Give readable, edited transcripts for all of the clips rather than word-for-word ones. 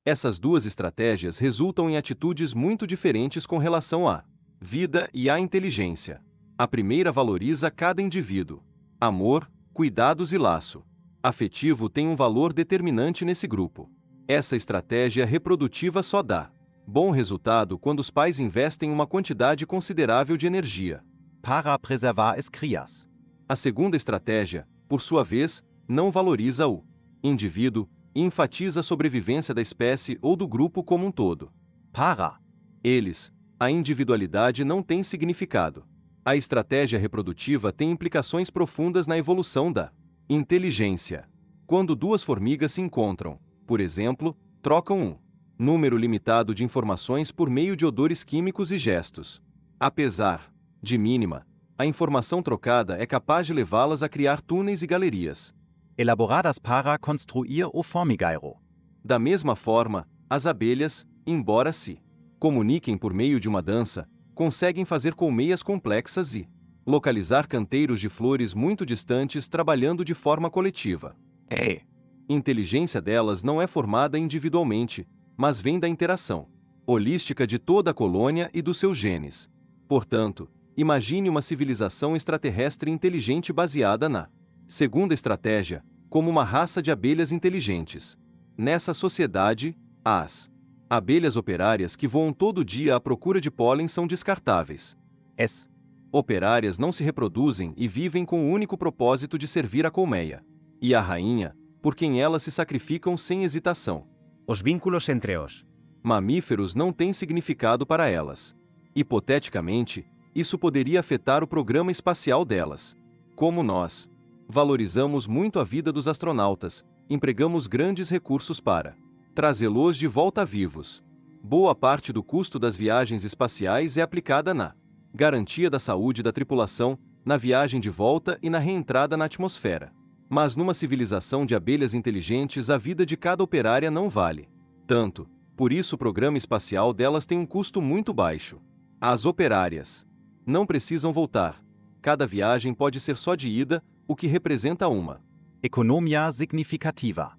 Essas duas estratégias resultam em atitudes muito diferentes com relação à vida e à inteligência. A primeira valoriza cada indivíduo. Amor, cuidados e laço afetivo tem um valor determinante nesse grupo. Essa estratégia reprodutiva só dá bom resultado quando os pais investem uma quantidade considerável de energia para preservar as crias. A segunda estratégia, por sua vez, não valoriza o indivíduo e enfatiza a sobrevivência da espécie ou do grupo como um todo. Para eles, a individualidade não tem significado. A estratégia reprodutiva tem implicações profundas na evolução da inteligência. Quando duas formigas se encontram, por exemplo, trocam um número limitado de informações por meio de odores químicos e gestos. Apesar de mínima, a informação trocada é capaz de levá-las a criar túneis e galerias elaboradas para construir o formigueiro. Da mesma forma, as abelhas, embora se comuniquem por meio de uma dança, conseguem fazer colmeias complexas e localizar canteiros de flores muito distantes trabalhando de forma coletiva. A inteligência delas não é formada individualmente, mas vem da interação holística de toda a colônia e dos seus genes. Portanto, imagine uma civilização extraterrestre inteligente baseada na segunda estratégia, como uma raça de abelhas inteligentes. Nessa sociedade, as abelhas operárias que voam todo dia à procura de pólen são descartáveis. As operárias não se reproduzem e vivem com o único propósito de servir a colmeia e a rainha, por quem elas se sacrificam sem hesitação. Os vínculos entre os mamíferos não têm significado para elas. Hipoteticamente, isso poderia afetar o programa espacial delas. Como nós valorizamos muito a vida dos astronautas, empregamos grandes recursos para trazê-los de volta vivos. Boa parte do custo das viagens espaciais é aplicada na garantia da saúde da tripulação, na viagem de volta e na reentrada na atmosfera. Mas numa civilização de abelhas inteligentes, a vida de cada operária não vale tanto. Por isso o programa espacial delas tem um custo muito baixo. As operárias não precisam voltar. Cada viagem pode ser só de ida, o que representa uma economia significativa.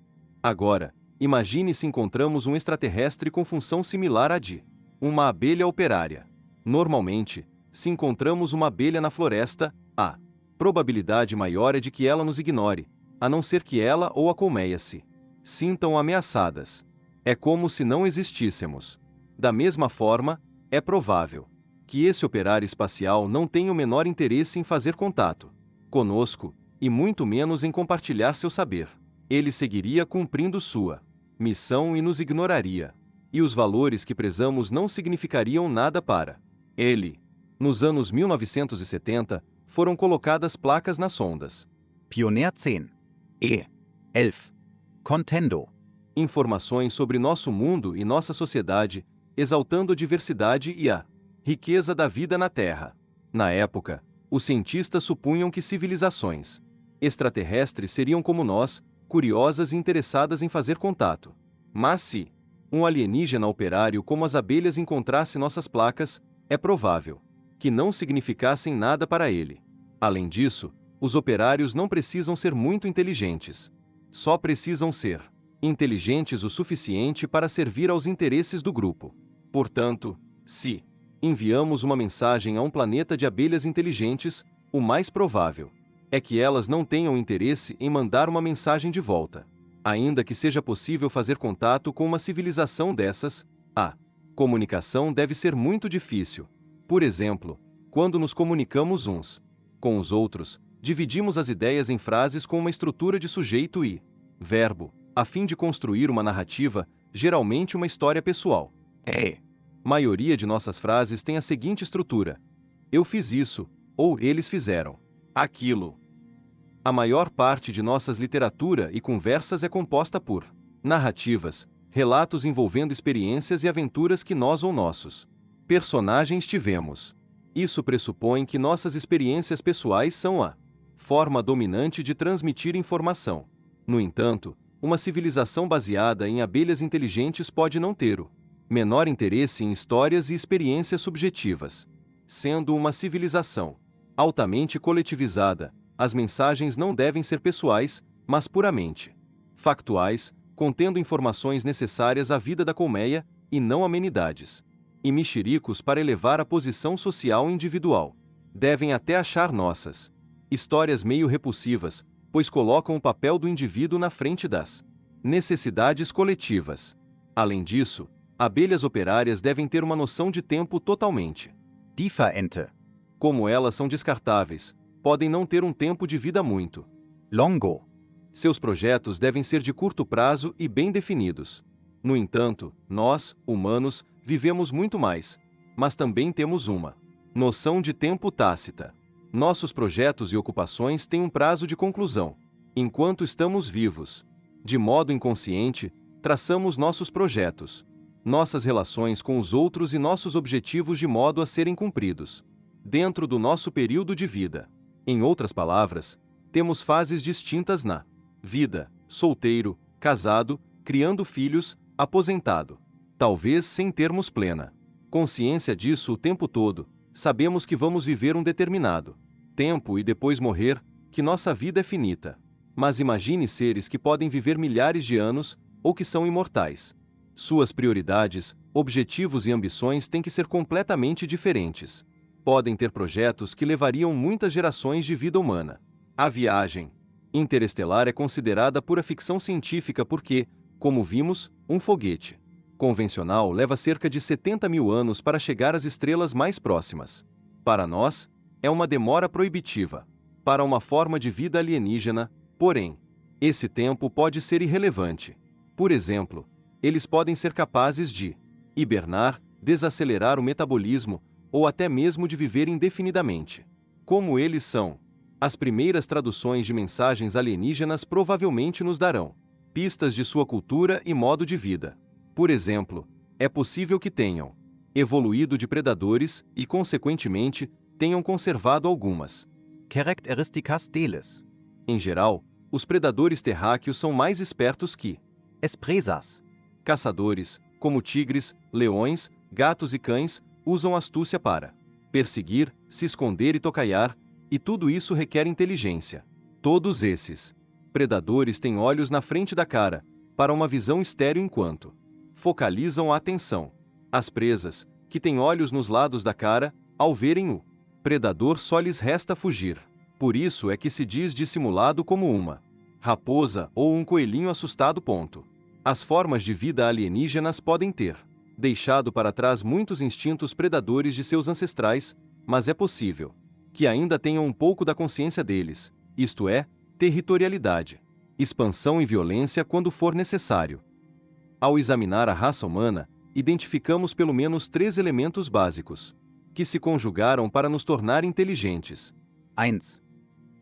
Agora, imagine se encontramos um extraterrestre com função similar à de uma abelha operária. Normalmente, se encontramos uma abelha na floresta, a probabilidade maior é de que ela nos ignore, a não ser que ela ou a colmeia se sintam ameaçadas. É como se não existíssemos. Da mesma forma, é provável que esse operário espacial não tenha o menor interesse em fazer contato conosco, e muito menos em compartilhar seu saber. Ele seguiria cumprindo sua missão e nos ignoraria. E os valores que prezamos não significariam nada para ele. Nos anos 1970, foram colocadas placas nas sondas Pioneer 10 e 11 contendo informações sobre nosso mundo e nossa sociedade, exaltando a diversidade e a riqueza da vida na Terra. Na época, os cientistas supunham que civilizações extraterrestres seriam como nós, curiosas e interessadas em fazer contato. Mas se um alienígena operário como as abelhas encontrasse nossas placas, é provável que não significassem nada para ele. Além disso, os operários não precisam ser muito inteligentes. Só precisam ser inteligentes o suficiente para servir aos interesses do grupo. Portanto, se enviamos uma mensagem a um planeta de abelhas inteligentes, o mais provável é que elas não tenham interesse em mandar uma mensagem de volta. Ainda que seja possível fazer contato com uma civilização dessas, a comunicação deve ser muito difícil. Por exemplo, quando nos comunicamos uns com os outros, dividimos as ideias em frases com uma estrutura de sujeito e verbo, a fim de construir uma narrativa, geralmente uma história pessoal. A maioria de nossas frases tem a seguinte estrutura: eu fiz isso, ou eles fizeram aquilo. A maior parte de nossas literatura e conversas é composta por narrativas, relatos envolvendo experiências e aventuras que nós ou nossos personagens tivemos. Isso pressupõe que nossas experiências pessoais são a forma dominante de transmitir informação. No entanto, uma civilização baseada em abelhas inteligentes pode não ter o menor interesse em histórias e experiências subjetivas. Sendo uma civilização altamente coletivizada, as mensagens não devem ser pessoais, mas puramente factuais, contendo informações necessárias à vida da colmeia, e não amenidades. E mexericos para elevar a posição social individual. Devem até achar nossas histórias meio repulsivas, pois colocam o papel do indivíduo na frente das necessidades coletivas. Além disso, abelhas operárias devem ter uma noção de tempo totalmente. Differente. Como elas são descartáveis, podem não ter um tempo de vida muito Longo. Seus projetos devem ser de curto prazo e bem definidos. No entanto, nós, humanos, vivemos muito mais, mas também temos uma noção de tempo tácita. Nossos projetos e ocupações têm um prazo de conclusão. Enquanto estamos vivos, de modo inconsciente, traçamos nossos projetos, nossas relações com os outros e nossos objetivos de modo a serem cumpridos dentro do nosso período de vida. Em outras palavras, temos fases distintas na vida: solteiro, casado, criando filhos, aposentado. Talvez sem termos plena consciência disso o tempo todo, sabemos que vamos viver um determinado tempo e depois morrer, que nossa vida é finita. Mas imagine seres que podem viver milhares de anos, ou que são imortais. Suas prioridades, objetivos e ambições têm que ser completamente diferentes. Podem ter projetos que levariam muitas gerações de vida humana. A viagem interestelar é considerada pura ficção científica porque, como vimos, um foguete convencional leva cerca de 70 mil anos para chegar às estrelas mais próximas. Para nós, é uma demora proibitiva. Para uma forma de vida alienígena, porém, esse tempo pode ser irrelevante. Por exemplo, eles podem ser capazes de hibernar, desacelerar o metabolismo, ou até mesmo de viver indefinidamente. Como eles são, as primeiras traduções de mensagens alienígenas provavelmente nos darão pistas de sua cultura e modo de vida. Por exemplo, é possível que tenham evoluído de predadores e, consequentemente, tenham conservado algumas Características deles. Em geral, os predadores terráqueos são mais espertos que As presas. caçadores, como tigres, leões, gatos e cães, usam astúcia para perseguir, se esconder e tocaiar, e tudo isso requer inteligência. Todos esses predadores têm olhos na frente da cara, para uma visão estéril enquanto focalizam a atenção. As presas, que têm olhos nos lados da cara, ao verem o predador só lhes resta fugir. Por isso é que se diz dissimulado como uma raposa ou um coelhinho assustado. As formas de vida alienígenas podem ter deixado para trás muitos instintos predadores de seus ancestrais, mas é possível que ainda tenham um pouco da consciência deles, isto é, territorialidade, expansão e violência quando for necessário. Ao examinar a raça humana, identificamos pelo menos 3 elementos básicos, que se conjugaram para nos tornar inteligentes. 1.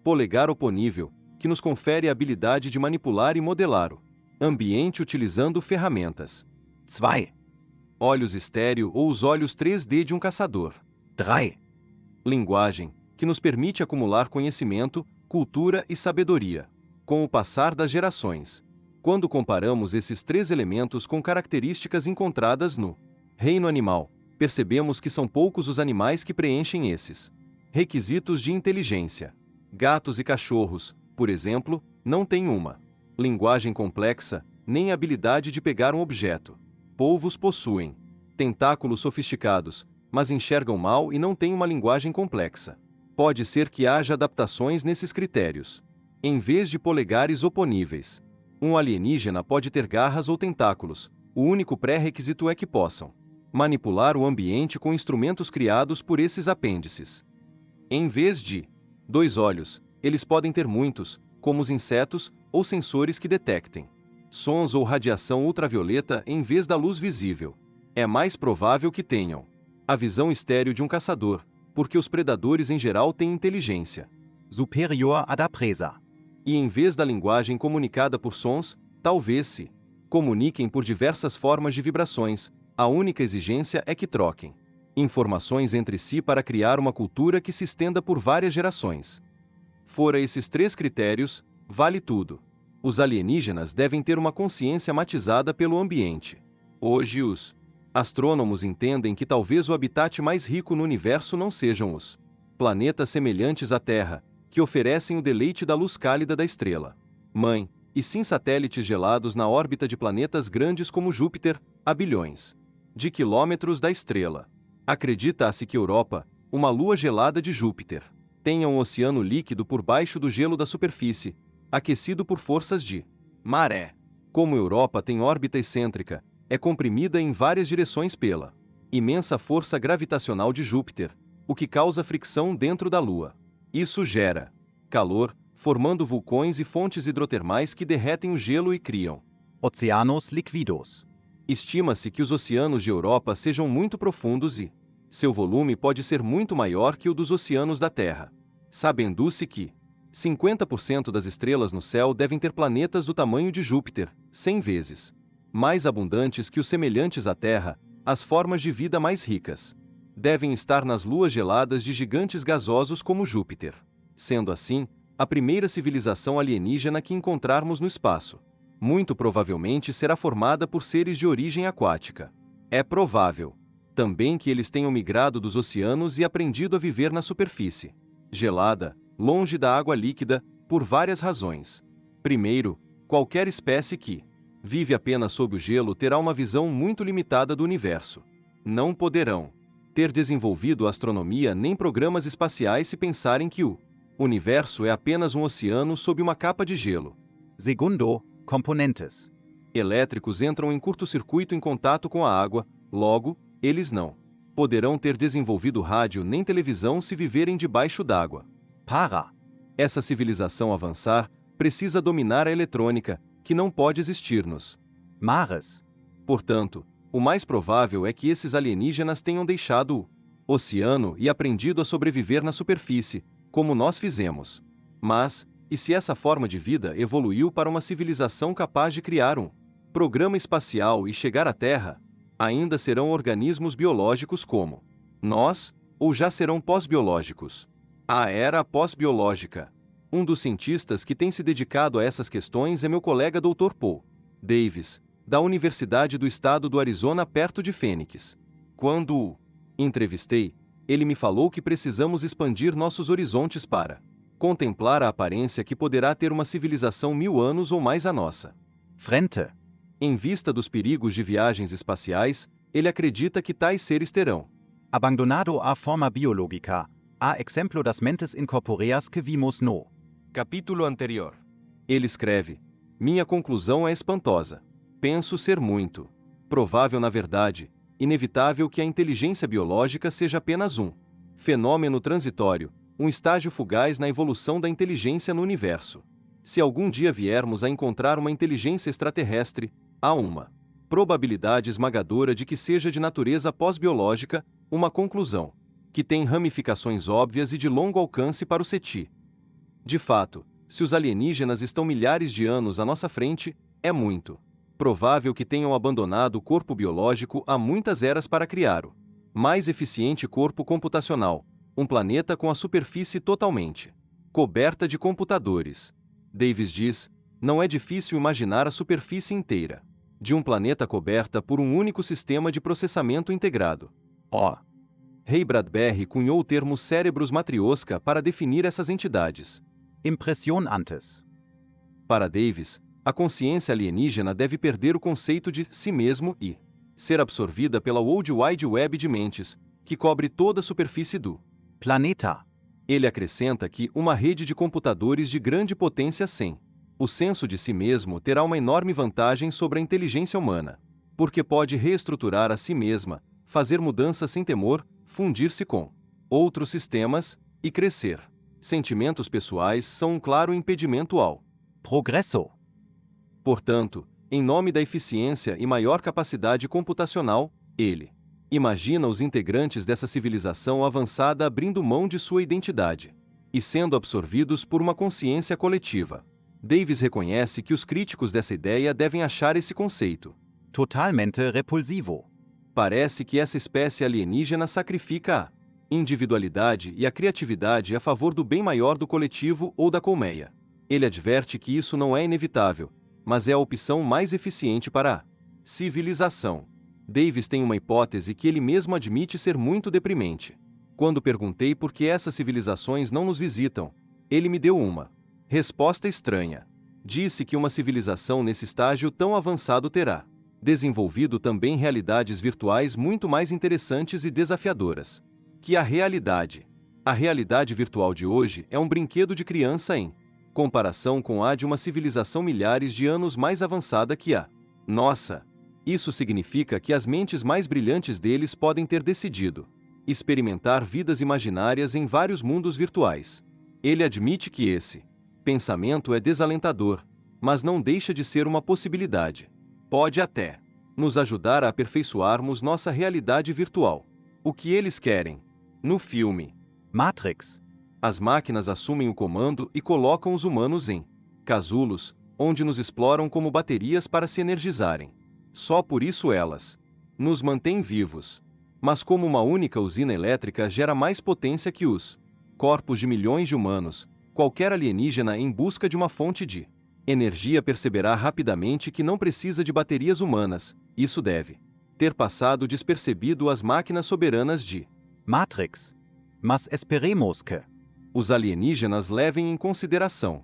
Polegar oponível, que nos confere a habilidade de manipular e modelar o ambiente utilizando ferramentas. 2. Olhos estéreo ou os olhos 3D de um caçador. 3. Linguagem, que nos permite acumular conhecimento, cultura e sabedoria com o passar das gerações. Quando comparamos esses 3 elementos com características encontradas no reino animal, percebemos que são poucos os animais que preenchem esses requisitos de inteligência. Gatos e cachorros, por exemplo, não têm uma linguagem complexa, nem a habilidade de pegar um objeto. Polvos possuem tentáculos sofisticados, mas enxergam mal e não têm uma linguagem complexa. Pode ser que haja adaptações nesses critérios. Em vez de polegares oponíveis, um alienígena pode ter garras ou tentáculos. O único pré-requisito é que possam manipular o ambiente com instrumentos criados por esses apêndices. Em vez de 2 olhos, eles podem ter muitos, como os insetos, ou sensores que detectem sons ou radiação ultravioleta em vez da luz visível. É mais provável que tenham a visão estéril de um caçador, porque os predadores em geral têm inteligência Superior à da presa. e, em vez da linguagem comunicada por sons, talvez se comuniquem por diversas formas de vibrações. A única exigência é que troquem informações entre si para criar uma cultura que se estenda por várias gerações. Fora esses 3 critérios, vale tudo. Os alienígenas devem ter uma consciência matizada pelo ambiente. Hoje os astrônomos entendem que talvez o habitat mais rico no universo não sejam os planetas semelhantes à Terra, que oferecem o deleite da luz cálida da estrela mãe, e sim satélites gelados na órbita de planetas grandes como Júpiter, a bilhões de quilômetros da estrela. Acredita-se que Europa, uma lua gelada de Júpiter, tenha um oceano líquido por baixo do gelo da superfície, aquecido por forças de maré. Como Europa tem órbita excêntrica, é comprimida em várias direções pela imensa força gravitacional de Júpiter, o que causa fricção dentro da Lua. Isso gera calor, formando vulcões e fontes hidrotermais que derretem o gelo e criam Oceanos liquidos. Estima-se que os oceanos de Europa sejam muito profundos e seu volume pode ser muito maior que o dos oceanos da Terra. Sabendo-se que 50% das estrelas no céu devem ter planetas do tamanho de Júpiter, 100 vezes mais abundantes que os semelhantes à Terra, as formas de vida mais ricas devem estar nas luas geladas de gigantes gasosos como Júpiter. Sendo assim, a primeira civilização alienígena que encontrarmos no espaço muito provavelmente será formada por seres de origem aquática. É provável também que eles tenham migrado dos oceanos e aprendido a viver na superfície gelada, longe da água líquida, por várias razões. Primeiro, qualquer espécie que vive apenas sob o gelo terá uma visão muito limitada do universo. Não poderão ter desenvolvido astronomia nem programas espaciais se pensarem que o universo é apenas um oceano sob uma capa de gelo. Segundo, componentes. Elétricos entram em curto-circuito em contato com a água, logo, eles não poderão ter desenvolvido rádio nem televisão se viverem debaixo d'água. Para. Essa civilização avançar precisa dominar a eletrônica, que não pode existir nos Mares. Portanto, o mais provável é que esses alienígenas tenham deixado o oceano e aprendido a sobreviver na superfície, como nós fizemos. Mas, e se essa forma de vida evoluiu para uma civilização capaz de criar um programa espacial e chegar à Terra? Ainda serão organismos biológicos como nós, ou já serão pós-biológicos? A era pós-biológica. Um dos cientistas que tem se dedicado a essas questões é meu colega Dr. Paul Davis, da Universidade do Estado do Arizona, perto de Phoenix. Quando o entrevistei, ele me falou que precisamos expandir nossos horizontes para contemplar a aparência que poderá ter uma civilização 1000 anos ou mais a nossa Frente. Em vista dos perigos de viagens espaciais, ele acredita que tais seres terão Abandonado a forma biológica, a exemplo das mentes incorporeas que vimos no capítulo anterior. Ele escreve: minha conclusão é espantosa. Penso ser muito provável, na verdade, inevitável que a inteligência biológica seja apenas um fenômeno transitório, um estágio fugaz na evolução da inteligência no universo. Se algum dia viermos a encontrar uma inteligência extraterrestre, há uma probabilidade esmagadora de que seja de natureza pós-biológica, uma conclusão que tem ramificações óbvias e de longo alcance para o SETI. De fato, se os alienígenas estão milhares de anos à nossa frente, é muito provável que tenham abandonado o corpo biológico há muitas eras para criar o mais eficiente corpo computacional, um planeta com a superfície totalmente coberta de computadores. Davis diz: não é difícil imaginar a superfície inteira de um planeta coberta por um único sistema de processamento integrado. Ray Bradbury cunhou o termo cérebros matrioska para definir essas entidades. Impressionantes. Para Davis, a consciência alienígena deve perder o conceito de si mesmo e ser absorvida pela World Wide Web de mentes, que cobre toda a superfície do Planeta. Ele acrescenta que uma rede de computadores de grande potência sem o senso de si mesmo terá uma enorme vantagem sobre a inteligência humana, porque pode reestruturar a si mesma, fazer mudanças sem temor, fundir-se com outros sistemas e crescer. Sentimentos pessoais são um claro impedimento ao Progresso. Portanto, em nome da eficiência e maior capacidade computacional, ele imagina os integrantes dessa civilização avançada abrindo mão de sua identidade e sendo absorvidos por uma consciência coletiva. Davis reconhece que os críticos dessa ideia devem achar esse conceito Totalmente repulsivo. Parece que essa espécie alienígena sacrifica a individualidade e a criatividade a favor do bem maior do coletivo ou da colmeia. Ele adverte que isso não é inevitável, mas é a opção mais eficiente para a civilização. Davis tem uma hipótese que ele mesmo admite ser muito deprimente. Quando perguntei por que essas civilizações não nos visitam, ele me deu uma resposta estranha. Disse que uma civilização nesse estágio tão avançado terá desenvolvido também realidades virtuais muito mais interessantes e desafiadoras que a realidade. A realidade virtual de hoje é um brinquedo de criança em comparação com a de uma civilização milhares de anos mais avançada que a nossa. Isso significa que as mentes mais brilhantes deles podem ter decidido experimentar vidas imaginárias em vários mundos virtuais. Ele admite que esse pensamento é desalentador, mas não deixa de ser uma possibilidade. Pode até nos ajudar a aperfeiçoarmos nossa realidade virtual. O que eles querem? No filme Matrix. as máquinas assumem o comando e colocam os humanos em casulos, onde nos exploram como baterias para se energizarem. Só por isso elas nos mantêm vivos. Mas como uma única usina elétrica gera mais potência que os corpos de milhões de humanos, qualquer alienígena em busca de uma fonte de energia perceberá rapidamente que não precisa de baterias humanas. Isso deve ter passado despercebido às máquinas soberanas de Matrix. Mas esperemos que os alienígenas levem em consideração.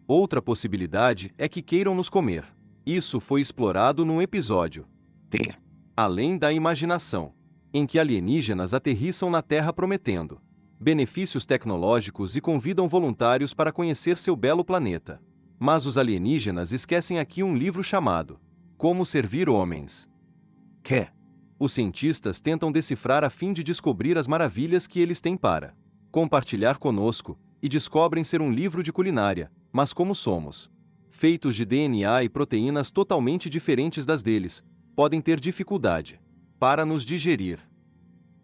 Outra possibilidade é que queiram nos comer. Isso foi explorado num episódio de Além da Imaginação, em que alienígenas aterrissam na Terra prometendo benefícios tecnológicos e convidam voluntários para conhecer seu belo planeta. Mas os alienígenas esquecem aqui um livro chamado Como Servir Homens, que os cientistas tentam decifrar a fim de descobrir as maravilhas que eles têm para compartilhar conosco, e descobrem ser um livro de culinária, mas como somos feitos de DNA e proteínas totalmente diferentes das deles, podem ter dificuldade para nos digerir.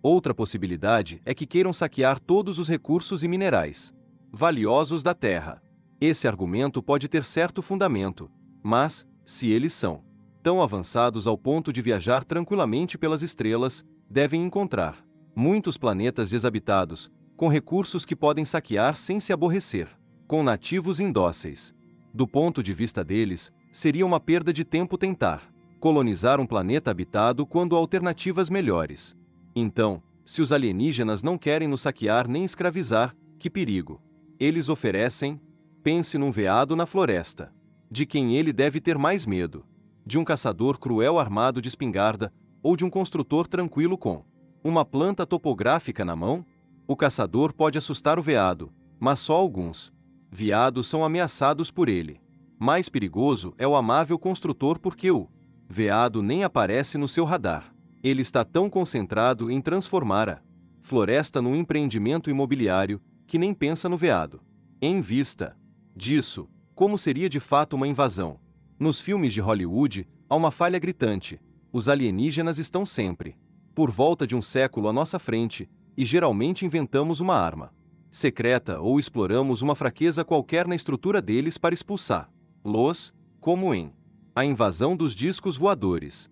Outra possibilidade é que queiram saquear todos os recursos e minerais valiosos da Terra. Esse argumento pode ter certo fundamento, mas, se eles são tão avançados ao ponto de viajar tranquilamente pelas estrelas, devem encontrar muitos planetas desabitados, com recursos que podem saquear sem se aborrecer, com nativos indóceis. Do ponto de vista deles, seria uma perda de tempo tentar colonizar um planeta habitado quando há alternativas melhores. Então, se os alienígenas não querem nos saquear nem escravizar, que perigo eles oferecem? Pense num veado na floresta. De quem ele deve ter mais medo? De um caçador cruel armado de espingarda, ou de um construtor tranquilo com uma planta topográfica na mão? O caçador pode assustar o veado, mas só alguns veados são ameaçados por ele. Mais perigoso é o amável construtor porque o veado nem aparece no seu radar. Ele está tão concentrado em transformar a floresta num empreendimento imobiliário que nem pensa no veado. Em vista disso, como seria de fato uma invasão? Nos filmes de Hollywood, há uma falha gritante. Os alienígenas estão sempre por volta de um século à nossa frente, e geralmente inventamos uma arma secreta ou exploramos uma fraqueza qualquer na estrutura deles para expulsá-los, como em A Invasão dos Discos Voadores.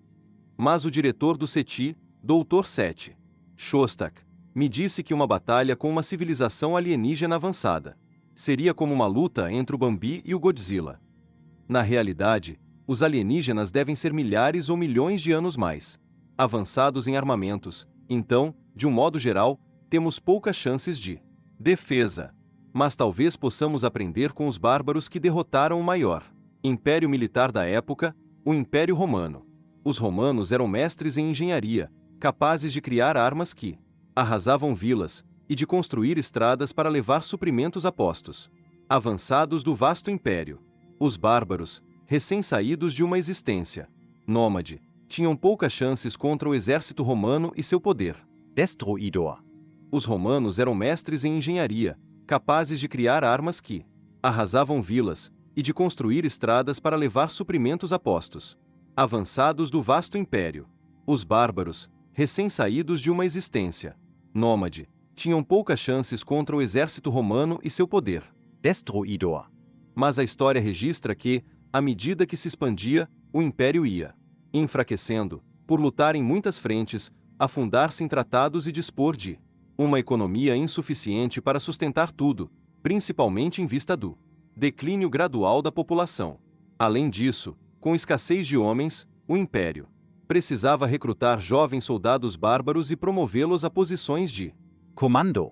Mas o diretor do SETI, Dr. Seth Shostak, me disse que uma batalha com uma civilização alienígena avançada seria como uma luta entre o Bambi e o Godzilla. Na realidade, os alienígenas devem ser milhares ou milhões de anos mais avançados em armamentos, então, de um modo geral, temos poucas chances de defesa. Mas talvez possamos aprender com os bárbaros que derrotaram o maior império militar da época, o Império Romano. Os romanos eram mestres em engenharia, capazes de criar armas que arrasavam vilas, e de construir estradas para levar suprimentos a postos avançados do vasto império. Os bárbaros, recém-saídos de uma existência nômade, tinham poucas chances contra o exército romano e seu poder destruidor. Os romanos eram mestres em engenharia, capazes de criar armas que arrasavam vilas, e de construir estradas para levar suprimentos a postos avançados do vasto império. Os bárbaros, recém-saídos de uma existência nômade, tinham poucas chances contra o exército romano e seu poder destruidor. Mas a história registra que, à medida que se expandia, o império ia enfraquecendo, por lutar em muitas frentes, afundar-se em tratados e dispor de uma economia insuficiente para sustentar tudo, principalmente em vista do declínio gradual da população. Além disso, com escassez de homens, o império precisava recrutar jovens soldados bárbaros e promovê-los a posições de comando.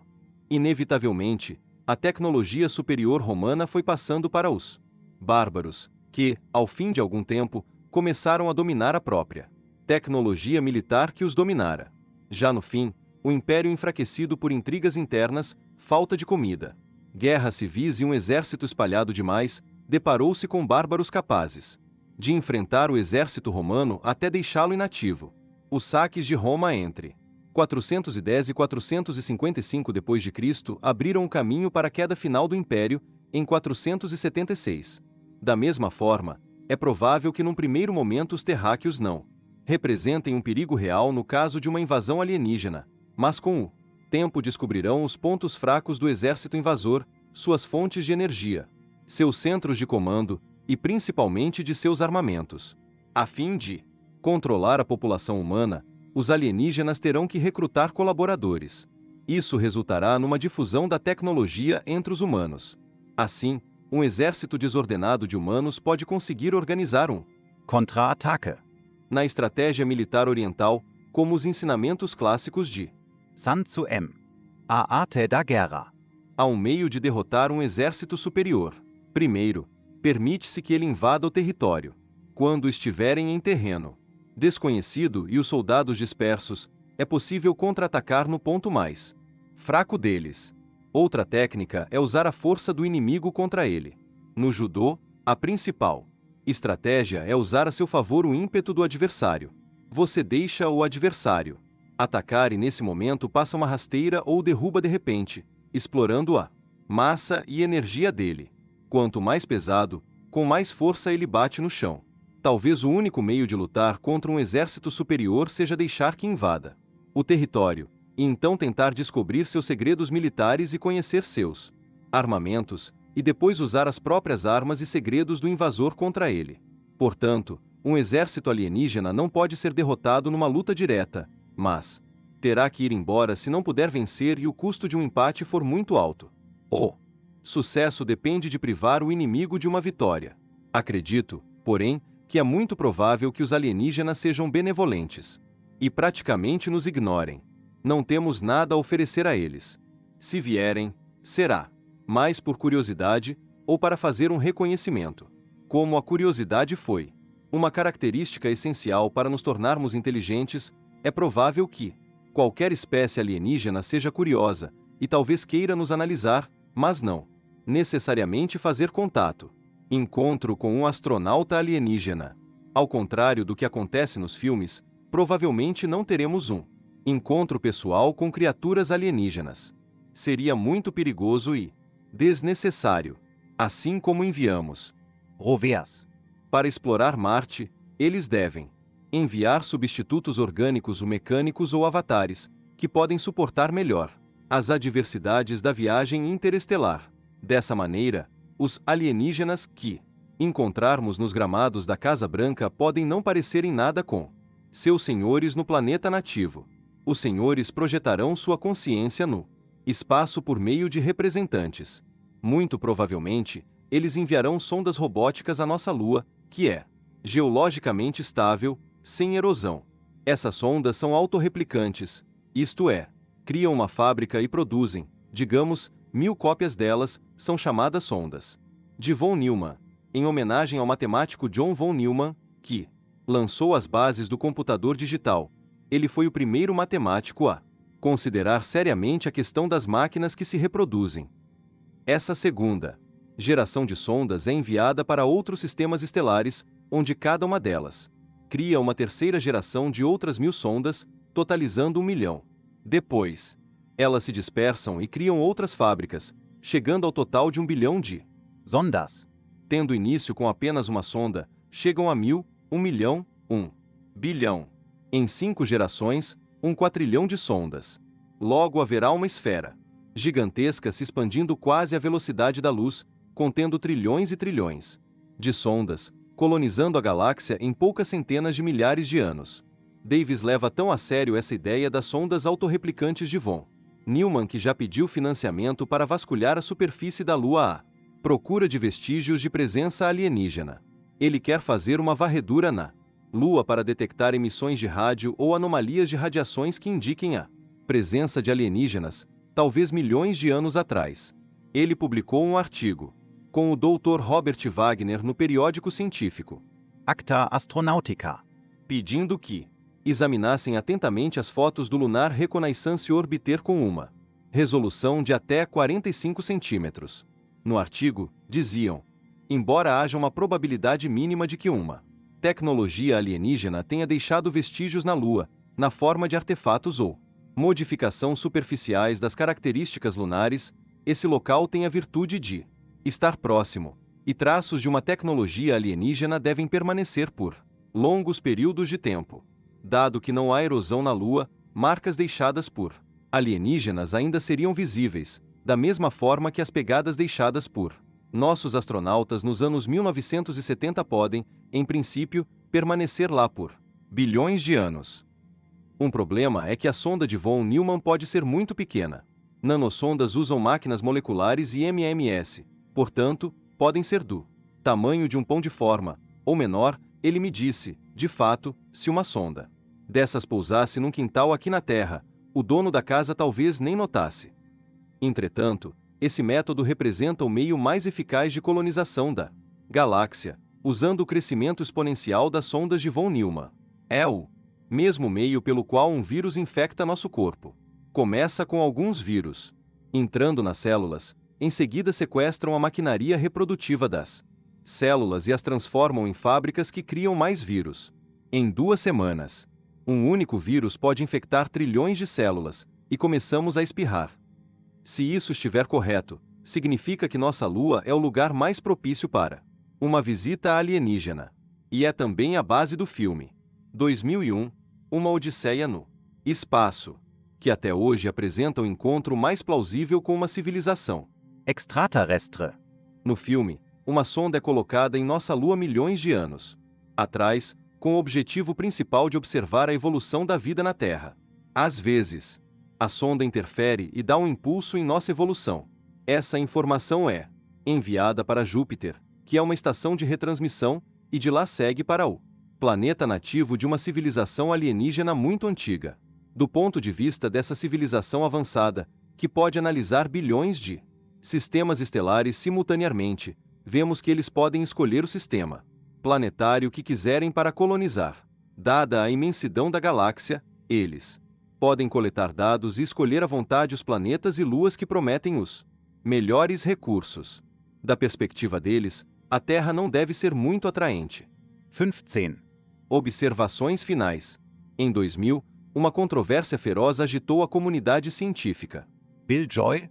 Inevitavelmente, a tecnologia superior romana foi passando para os bárbaros, que, ao fim de algum tempo, começaram a dominar a própria tecnologia militar que os dominara. Já no fim, o império enfraquecido por intrigas internas, falta de comida, guerras civis e um exército espalhado demais, deparou-se com bárbaros capazes de enfrentar o exército romano até deixá-lo inativo. Os saques de Roma entre 410 e 455 d.C. abriram o caminho para a queda final do império em 476. Da mesma forma, é provável que num primeiro momento os terráqueos não representem um perigo real no caso de uma invasão alienígena, mas com o tempo descobrirão os pontos fracos do exército invasor, suas fontes de energia, seus centros de comando e principalmente de seus armamentos. A fim de controlar a população humana, os alienígenas terão que recrutar colaboradores. Isso resultará numa difusão da tecnologia entre os humanos. Assim, um exército desordenado de humanos pode conseguir organizar um Contra-Attacke. na estratégia militar oriental, como os ensinamentos clássicos de Sun Tzu M. A arte da guerra. há um meio de derrotar um exército superior. Primeiro, permite-se que ele invada o território. Quando estiverem em terreno desconhecido e os soldados dispersos, é possível contra-atacar no ponto mais fraco deles. Outra técnica é usar a força do inimigo contra ele. No judô, a principal estratégia é usar a seu favor o ímpeto do adversário. Você deixa o adversário atacar e nesse momento passa uma rasteira ou derruba de repente, explorando a massa e energia dele. Quanto mais pesado, com mais força ele bate no chão. Talvez o único meio de lutar contra um exército superior seja deixar que invada o território, e então tentar descobrir seus segredos militares e conhecer seus armamentos, e depois usar as próprias armas e segredos do invasor contra ele. Portanto, um exército alienígena não pode ser derrotado numa luta direta, mas terá que ir embora se não puder vencer e o custo de um empate for muito alto. O sucesso depende de privar o inimigo de uma vitória. Acredito, porém, que é muito provável que os alienígenas sejam benevolentes e praticamente nos ignorem. Não temos nada a oferecer a eles. Se vierem, será mais por curiosidade ou para fazer um reconhecimento. Como a curiosidade foi uma característica essencial para nos tornarmos inteligentes, é provável que qualquer espécie alienígena seja curiosa e talvez queira nos analisar, mas não necessariamente fazer contato. Encontro com um astronauta alienígena. Ao contrário do que acontece nos filmes, provavelmente não teremos um encontro pessoal com criaturas alienígenas. Seria muito perigoso e desnecessário. Assim como enviamos Rovers. para explorar Marte, eles devem enviar substitutos orgânicos ou mecânicos ou avatares, que podem suportar melhor as adversidades da viagem interestelar. Dessa maneira, os alienígenas que encontrarmos nos gramados da Casa Branca podem não parecerem nada com seus senhores no planeta nativo. Os senhores projetarão sua consciência no espaço por meio de representantes. Muito provavelmente, eles enviarão sondas robóticas à nossa Lua, que é geologicamente estável, sem erosão. Essas sondas são autorreplicantes, isto é, criam uma fábrica e produzem, digamos, 1000 cópias delas, são chamadas sondas de von Neumann, em homenagem ao matemático John von Neumann, que lançou as bases do computador digital. Ele foi o primeiro matemático a considerar seriamente a questão das máquinas que se reproduzem. Essa segunda geração de sondas é enviada para outros sistemas estelares, onde cada uma delas cria uma terceira geração de outras 1000 sondas, totalizando 1 milhão. Depois, elas se dispersam e criam outras fábricas, chegando ao total de 1 bilhão de Sondas. Tendo início com apenas uma sonda, chegam a 1000, 1 milhão, 1 bilhão. Em 5 gerações, 1 quatrilhão de sondas. Logo haverá uma esfera gigantesca se expandindo quase à velocidade da luz, contendo trilhões e trilhões de sondas, colonizando a galáxia em poucas centenas de milhares de anos. Davis leva tão a sério essa ideia das sondas autorreplicantes de von Neumann que já pediu financiamento para vasculhar a superfície da Lua à procura de vestígios de presença alienígena. Ele quer fazer uma varredura na Lua para detectar emissões de rádio ou anomalias de radiações que indiquem a presença de alienígenas, talvez milhões de anos atrás. Ele publicou um artigo com o Dr. Robert Wagner no periódico científico, Acta Astronautica, pedindo que examinassem atentamente as fotos do Lunar Reconnaissance Orbiter com uma resolução de até 45 centímetros. No artigo, diziam: embora haja uma probabilidade mínima de que uma tecnologia alienígena tenha deixado vestígios na Lua, na forma de artefatos ou modificação superficiais das características lunares, esse local tem a virtude de estar próximo, e traços de uma tecnologia alienígena devem permanecer por longos períodos de tempo. Dado que não há erosão na Lua, marcas deixadas por alienígenas ainda seriam visíveis, da mesma forma que as pegadas deixadas por nossos astronautas nos anos 1970 podem, em princípio, permanecer lá por bilhões de anos. Um problema é que a sonda de von Neumann pode ser muito pequena. Nanosondas usam máquinas moleculares e MMS, portanto, podem ser do tamanho de um pão de forma, ou menor. Ele me disse, de fato, se uma sonda dessas pousasse num quintal aqui na Terra, o dono da casa talvez nem notasse. Entretanto, esse método representa o meio mais eficaz de colonização da galáxia, usando o crescimento exponencial das sondas de von Neumann. É o mesmo meio pelo qual um vírus infecta nosso corpo. Começa com alguns vírus entrando nas células, em seguida sequestram a maquinaria reprodutiva das células e as transformam em fábricas que criam mais vírus. Em 2 semanas, um único vírus pode infectar trilhões de células, e começamos a espirrar. Se isso estiver correto, significa que nossa Lua é o lugar mais propício para uma visita alienígena. E é também a base do filme 2001, Uma Odisseia no Espaço, que até hoje apresenta o encontro mais plausível com uma civilização extraterrestre. No filme, uma sonda é colocada em nossa Lua milhões de anos atrás, com o objetivo principal de observar a evolução da vida na Terra. Às vezes, a sonda interfere e dá um impulso em nossa evolução. Essa informação é enviada para Júpiter, que é uma estação de retransmissão, e de lá segue para o planeta nativo de uma civilização alienígena muito antiga. Do ponto de vista dessa civilização avançada, que pode analisar bilhões de sistemas estelares simultaneamente, vemos que eles podem escolher o sistema planetário que quiserem para colonizar. Dada a imensidão da galáxia, eles podem coletar dados e escolher à vontade os planetas e luas que prometem os melhores recursos. Da perspectiva deles, a Terra não deve ser muito atraente. 15. Observações finais. Em 2000, uma controvérsia feroz agitou a comunidade científica. Bill Joy,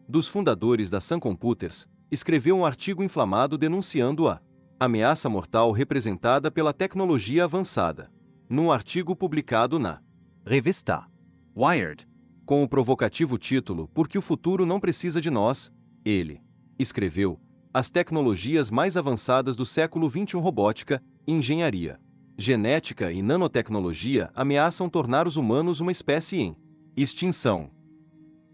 dos fundadores da Sun Computers, escreveu um artigo inflamado denunciando a ameaça mortal representada pela tecnologia avançada. Num artigo publicado na Revista Wired, com o provocativo título Porque o futuro não precisa de nós, ele escreveu: as tecnologias mais avançadas do século XXI, robótica, engenharia, genética e nanotecnologia, ameaçam tornar os humanos uma espécie em extinção.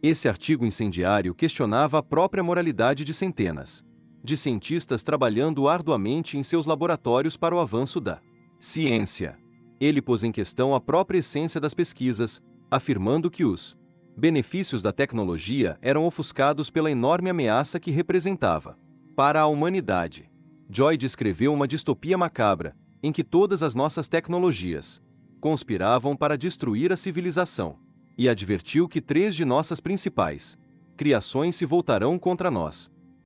Esse artigo incendiário questionava a própria moralidade de centenas de cientistas trabalhando arduamente em seus laboratórios para o avanço da ciência. Ele pôs em questão a própria essência das pesquisas, afirmando que os benefícios da tecnologia eram ofuscados pela enorme ameaça que representava para a humanidade. Joy descreveu uma distopia macabra, em que todas as nossas tecnologias conspiravam para destruir a civilização, e advertiu que 3 de nossas principais criações se voltarão contra nós.